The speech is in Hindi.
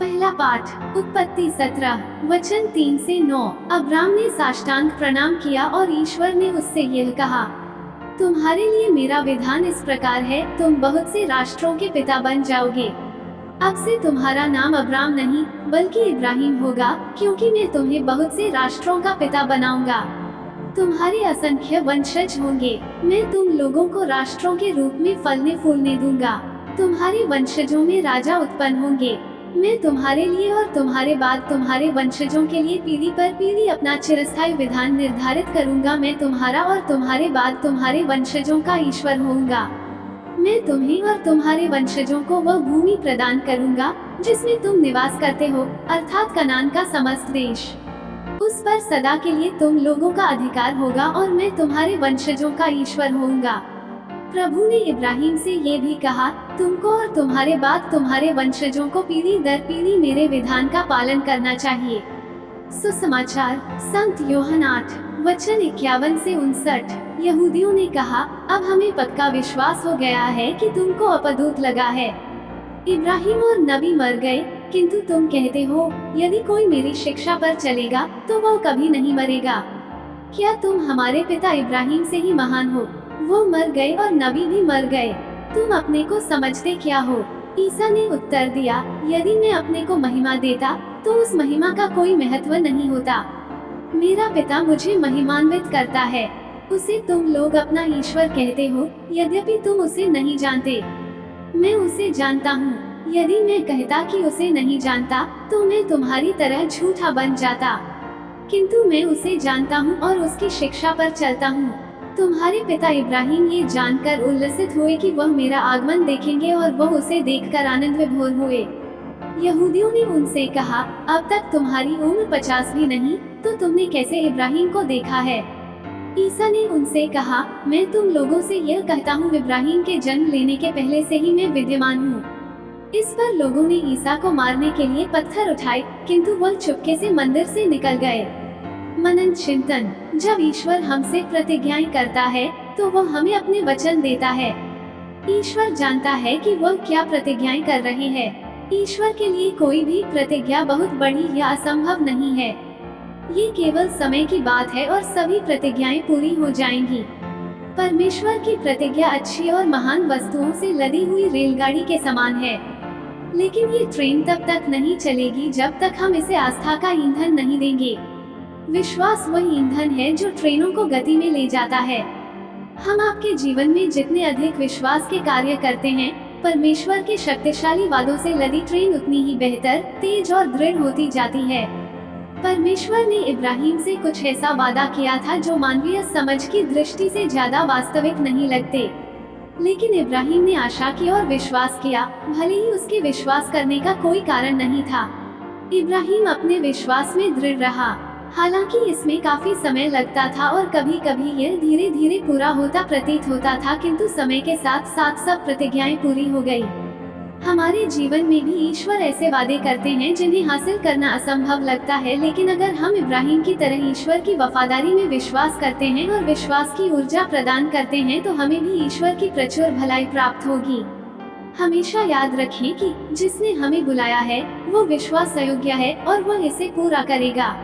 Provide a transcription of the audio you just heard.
पहला पाठ उत्पत्ति 17 वचन 3 से 9। अब्राम ने साष्टांग प्रणाम किया और ईश्वर ने उससे यह कहा, तुम्हारे लिए मेरा विधान इस प्रकार है, तुम बहुत से राष्ट्रों के पिता बन जाओगे। अब से तुम्हारा नाम अब्राम नहीं बल्कि इब्राहिम होगा, क्योंकि मैं तुम्हें बहुत से राष्ट्रों का पिता बनाऊंगा। तुम्हारे असंख्य वंशज होंगे। मैं तुम लोगों को राष्ट्रों के रूप में फलने फूलने दूंगा। तुम्हारे वंशजों में राजा उत्पन्न होंगे। मैं तुम्हारे लिए और तुम्हारे बाद तुम्हारे वंशजों के लिए पीढ़ी पर पीढ़ी अपना चिरस्थायी विधान निर्धारित करूंगा। मैं तुम्हारा और तुम्हारे बाद तुम्हारे वंशजों का ईश्वर होऊंगा। मैं तुम्हें और तुम्हारे वंशजों को वह भूमि प्रदान करूंगा जिसमें तुम निवास करते हो, अर्थात कनान का समस्त देश। उस पर सदा के लिए तुम लोगों का अधिकार होगा और मैं तुम्हारे वंशजों का ईश्वर होऊंगा। प्रभु ने इब्राहिम से ये भी कहा, तुमको और तुम्हारे बाद तुम्हारे वंशजों को पीढ़ी दर पीढ़ी मेरे विधान का पालन करना चाहिए। सुसमाचार संत यूहन्ना 8 वचन 51 से 59। यहूदियों ने कहा, अब हमें पक्का विश्वास हो गया है कि तुमको अपदूत लगा है। इब्राहिम और नबी मर गए, किंतु तुम कहते हो, यदि कोई मेरी शिक्षा पर चलेगा तो वो कभी नहीं मरेगा। क्या तुम हमारे पिता इब्राहिम से ही महान हो? वो मर गए और नबी भी मर गए। तुम अपने को समझते क्या हो? ईसा ने उत्तर दिया, यदि मैं अपने को महिमा देता तो उस महिमा का कोई महत्व नहीं होता। मेरा पिता मुझे महिमान्वित करता है। उसे तुम लोग अपना ईश्वर कहते हो, यद्यपि तुम उसे नहीं जानते। मैं उसे जानता हूँ। यदि मैं कहता कि उसे नहीं जानता तो मैं तुम्हारी तरह झूठा बन जाता, किंतु मैं उसे जानता हूँ और उसकी शिक्षा पर चलता हूँ। तुम्हारे पिता इब्राहिम ये जानकर उल्लसित हुए कि वह मेरा आगमन देखेंगे और वह उसे देखकर आनंद विभोर हुए। यहूदियों ने उनसे कहा, अब तक तुम्हारी उम्र 50 भी नहीं, तो तुमने कैसे इब्राहिम को देखा है? ईसा ने उनसे कहा, मैं तुम लोगों से यह कहता हूँ, इब्राहिम के जन्म लेने के पहले से ही मैं विद्यमान हूँ। इस पर लोगों ने ईसा को मारने के लिए पत्थर उठाए, किंतु वह चुपके से मंदिर से निकल गए। मनन चिंतन। जब ईश्वर हमसे प्रतिज्ञाएं करता है तो वह हमें अपने वचन देता है। ईश्वर जानता है कि वह क्या प्रतिज्ञाएं कर रहे हैं। ईश्वर के लिए कोई भी प्रतिज्ञा बहुत बड़ी या असंभव नहीं है। ये केवल समय की बात है और सभी प्रतिज्ञाएं पूरी हो जाएंगी। परमेश्वर की प्रतिज्ञा अच्छी और महान वस्तुओं से लदी हुई रेलगाड़ी के समान है, लेकिन ये ट्रेन तब तक नहीं चलेगी जब तक हम इसे आस्था का ईंधन नहीं देंगे। विश्वास वही ईंधन है जो ट्रेनों को गति में ले जाता है। हम आपके जीवन में जितने अधिक विश्वास के कार्य करते हैं, परमेश्वर के शक्तिशाली वादों से लदी ट्रेन उतनी ही बेहतर, तेज और दृढ़ होती जाती है। परमेश्वर ने इब्राहिम से कुछ ऐसा वादा किया था जो मानवीय समझ की दृष्टि से ज्यादा वास्तविक नहीं लगते, लेकिन इब्राहिम ने आशा की और विश्वास किया, भले ही उसके विश्वास करने का कोई कारण नहीं था। इब्राहिम अपने विश्वास में दृढ़ रहा। हालांकि इसमें काफी समय लगता था और कभी कभी यह धीरे धीरे पूरा होता प्रतीत होता था, किंतु समय के साथ साथ सब प्रतिज्ञाएं पूरी हो गई। हमारे जीवन में भी ईश्वर ऐसे वादे करते हैं जिन्हें हासिल करना असंभव लगता है, लेकिन अगर हम इब्राहिम की तरह ईश्वर की वफादारी में विश्वास करते हैं और विश्वास की ऊर्जा प्रदान करते हैं तो हमें भी ईश्वर की प्रचुर भलाई प्राप्त होगी। हमेशा याद रखें कि जिसने हमें बुलाया है वो विश्वास योग्य है और वह इसे पूरा करेगा।